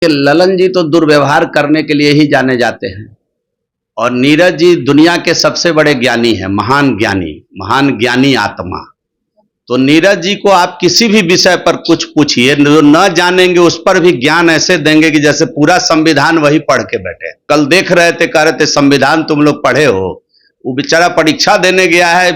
ललन जी तो दुर्व्यवहार करने के लिए ही जाने जाते हैं और नीरज जी दुनिया के सबसे बड़े ज्ञानी हैं, महान ज्ञानी आत्मा। तो नीरज जी को आप किसी भी विषय पर कुछ पूछिए, जो न जानेंगे उस पर भी ज्ञान ऐसे देंगे कि जैसे पूरा संविधान वही पढ़ के बैठे। कल देख रहे थे, कह रहे थे संविधान तुम लोग पढ़े हो। वो बेचारा परीक्षा देने गया है,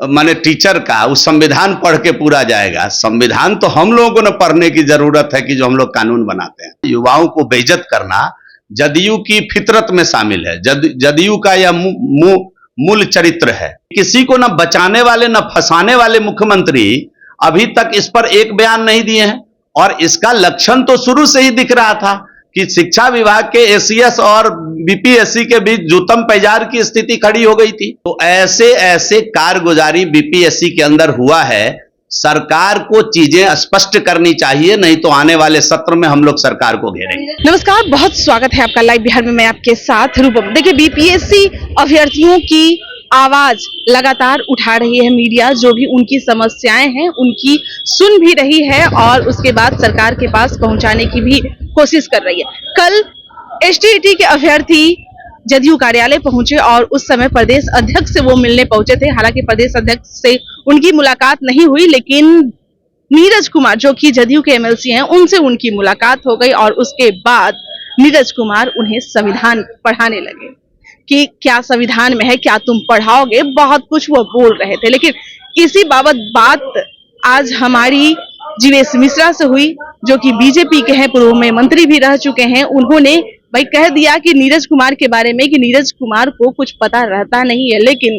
माने टीचर का, उस संविधान पढ़ के पूरा जाएगा। संविधान तो हम लोगों को न पढ़ने की जरूरत है कि जो हम लोग कानून बनाते हैं। युवाओं को बेइज्जत करना जदयू की फितरत में शामिल है। जदयू का यह मूल चरित्र है। किसी को न बचाने वाले न फंसाने वाले मुख्यमंत्री अभी तक इस पर एक बयान नहीं दिए हैं, और इसका लक्षण तो शुरू से ही दिख रहा था कि शिक्षा विभाग के एसीएस और बीपीएससी के बीच जूतम पैजार की स्थिति खड़ी हो गई थी। तो ऐसे कारगुजारी बीपीएससी के अंदर हुआ है। सरकार को चीजें स्पष्ट करनी चाहिए, नहीं तो आने वाले सत्र में हम लोग सरकार को घेरेंगे। नमस्कार, बहुत स्वागत है आपका लाइव बिहार में। मैं आपके साथ रूपम। देखिए, बीपीएससी अभ्यर्थियों की आवाज लगातार उठा रही है मीडिया, जो भी उनकी समस्याएं हैं उनकी सुन भी रही है और उसके बाद सरकार के पास पहुंचाने की भी कोशिश कर रही है। कल एसटीईटी के अभ्यर्थी जदयू कार्यालय पहुंचे और उस समय प्रदेश अध्यक्ष से वो मिलने पहुंचे थे। हालांकि प्रदेश अध्यक्ष से उनकी मुलाकात नहीं हुई, लेकिन नीरज कुमार जो कि जदयू के एमएलसी हैं, उनसे उनकी मुलाकात हो गई और उसके बाद नीरज कुमार उन्हें संविधान पढ़ाने लगे कि क्या संविधान में है, क्या तुम पढ़ाओगे, बहुत कुछ वो बोल रहे थे। लेकिन इसी बाबत बात आज हमारी जीवेश मिश्रा से हुई, जो कि बीजेपी के हैं, पूर्व में मंत्री भी रह चुके हैं। उन्होंने भाई कह दिया कि नीरज कुमार के बारे में कि नीरज कुमार को कुछ पता रहता नहीं है, लेकिन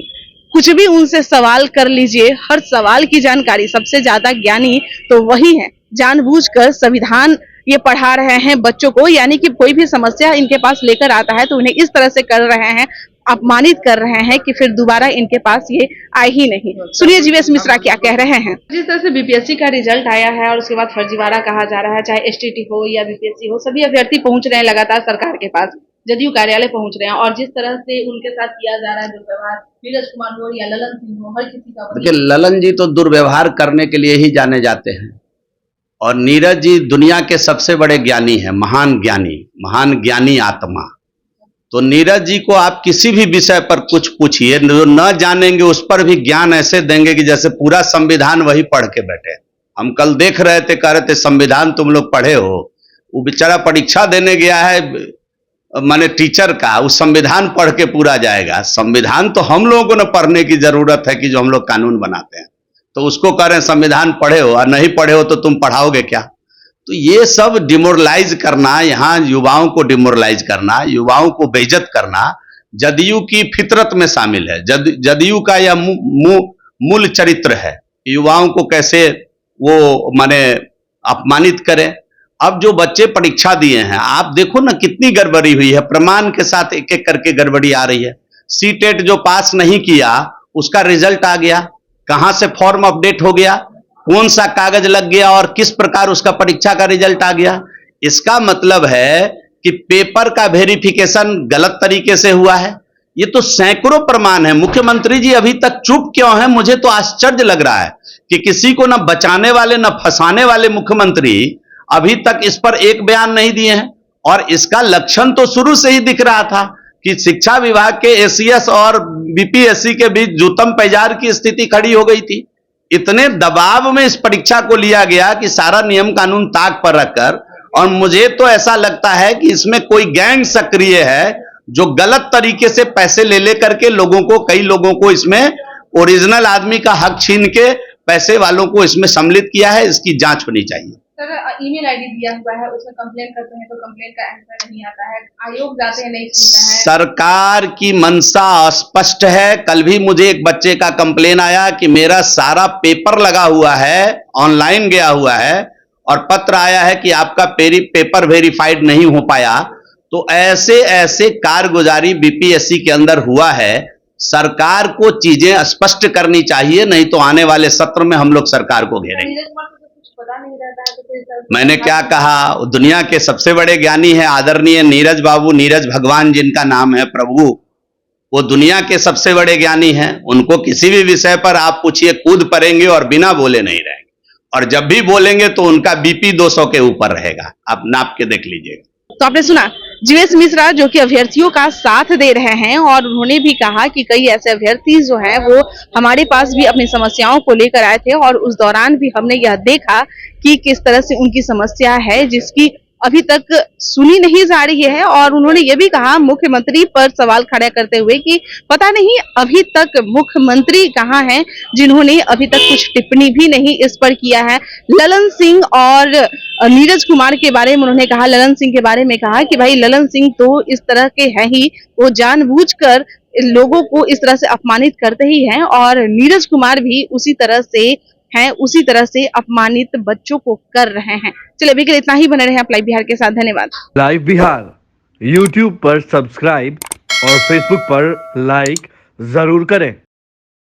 कुछ भी उनसे सवाल कर लीजिए, हर सवाल की जानकारी, सबसे ज्यादा ज्ञानी तो वही है। जानबूझकर संविधान ये पढ़ा रहे हैं बच्चों को, यानी कि कोई भी समस्या इनके पास लेकर आता है तो उन्हें इस तरह से कर रहे हैं, अपमानित कर रहे हैं कि फिर दोबारा इनके पास ये आए ही नहीं। सुनिए जीवेश मिश्रा क्या कह रहे हैं। जिस तरह से बीपीएससी का रिजल्ट आया है और उसके बाद फर्जीवाड़ा कहा जा रहा है, चाहे एसटीटी हो या बीपीएससी हो, सभी अभ्यर्थी पहुंच रहे हैं लगातार सरकार के पास, जदयू कार्यालय पहुंच रहे हैं, और जिस तरह से उनके साथ किया जा रहा है दुर्व्यवहार, नीरज कुमार हो या ललन सिंह हो, हर किसी का। देखिए, ललन जी तो दुर्व्यवहार करने के लिए ही जाने जाते हैं और नीरज जी दुनिया के सबसे बड़े ज्ञानी हैं, महान ज्ञानी आत्मा। तो नीरज जी को आप किसी भी विषय पर कुछ पूछिए, जो न जानेंगे उस पर भी ज्ञान ऐसे देंगे कि जैसे पूरा संविधान वही पढ़ के बैठे। हम कल देख रहे थे, कह रहे थे संविधान तुम लोग पढ़े हो। वो बेचारा परीक्षा देने गया है, माने टीचर का, उस संविधान पढ़ के पूरा जाएगा। संविधान तो हम लोगों को न पढ़ने की जरूरत है कि जो हम लोग कानून बनाते हैं। तो उसको कह रहे हैं संविधान पढ़े हो, और नहीं पढ़े हो तो तुम पढ़ाओगे क्या। तो ये सब डिमोरलाइज करना, यहाँ युवाओं को डिमोरलाइज करना, युवाओं को बेइज्जत करना जदयू की फितरत में शामिल है। जदयू का यह मूल चरित्र है। युवाओं को कैसे वो माने अपमानित करें। अब जो बच्चे परीक्षा दिए हैं, आप देखो ना कितनी गड़बड़ी हुई है, प्रमाण के साथ एक एक करके गड़बड़ी आ रही है। सीटेट जो पास नहीं किया उसका रिजल्ट आ गया, कहां से फॉर्म अपडेट हो गया, कौन सा कागज लग गया और किस प्रकार उसका परीक्षा का रिजल्ट आ गया। इसका मतलब है कि पेपर का वेरिफिकेशन गलत तरीके से हुआ है। ये तो सैकड़ों प्रमाण है। मुख्यमंत्री जी अभी तक चुप क्यों हैं? मुझे तो आश्चर्य लग रहा है कि किसी को न बचाने वाले न फंसाने वाले मुख्यमंत्री अभी तक इस पर एक बयान नहीं दिए हैं, और इसका लक्षण तो शुरू से ही दिख रहा था कि शिक्षा विभाग के एसीएस और बीपीएससी के बीच जूतम पैजार की स्थिति खड़ी हो गई थी। इतने दबाव में इस परीक्षा को लिया गया कि सारा नियम कानून ताक पर रखकर, और मुझे तो ऐसा लगता है कि इसमें कोई गैंग सक्रिय है जो गलत तरीके से पैसे ले लेकर के कई लोगों को इसमें ओरिजिनल आदमी का हक छीन के पैसे वालों को इसमें सम्मिलित किया है। इसकी जांच होनी चाहिए। सर, ईमेल आईडी दिया हुआ है, उसमें कंप्लेंट करते हैं तो कंप्लेंट का आंसर नहीं आता है, आयोग जाते हैं नहीं सुनता है। सरकार की मंशा स्पष्ट है। कल भी मुझे एक बच्चे का कंप्लेन आया कि मेरा सारा पेपर लगा हुआ है, ऑनलाइन गया हुआ है, और पत्र आया है कि आपका पेपर वेरीफाइड नहीं हो पाया। तो ऐसे कारगुजारी बीपीएससी के अंदर हुआ है। सरकार को चीजें स्पष्ट करनी चाहिए, नहीं तो आने वाले सत्र में हम लोग सरकार को घेरेंगे। पता नहीं रहता है तो मैंने क्या कहा, दुनिया के सबसे बड़े ज्ञानी है आदरणीय नीरज बाबू, नीरज भगवान जिनका नाम है, प्रभु, वो दुनिया के सबसे बड़े ज्ञानी हैं। उनको किसी भी विषय पर आप पूछिए, कूद पड़ेंगे और बिना बोले नहीं रहेंगे। और जब भी बोलेंगे तो उनका बीपी 200 के ऊपर रहेगा, आप नाप के देख लीजिएगा। तो आपने सुना जीवेश मिश्रा जो कि अभ्यर्थियों का साथ दे रहे हैं और उन्होंने भी कहा कि कई ऐसे अभ्यर्थी जो हैं वो हमारे पास भी अपनी समस्याओं को लेकर आए थे और उस दौरान भी हमने यह देखा कि किस तरह से उनकी समस्या है जिसकी अभी तक सुनी नहीं जा रही है। और उन्होंने ये भी कहा मुख्यमंत्री पर सवाल खड़ा करते हुए कि पता नहीं अभी तक मुख्यमंत्री कहाँ हैं जिन्होंने अभी तक कुछ टिप्पणी भी नहीं इस पर किया है। ललन सिंह और नीरज कुमार के बारे में उन्होंने कहा, ललन सिंह के बारे में कहा कि भाई ललन सिंह तो इस तरह के हैं ही, वो जानबूझकर लोगों को इस तरह से अपमानित करते ही हैं और नीरज कुमार भी उसी तरह से अपमानित बच्चों को कर रहे हैं। चलिए अभी के लिए इतना ही, बने रहे आप लाइव बिहार के साथ। धन्यवाद। लाइव बिहार YouTube पर सब्सक्राइब और Facebook पर लाइक जरूर करें।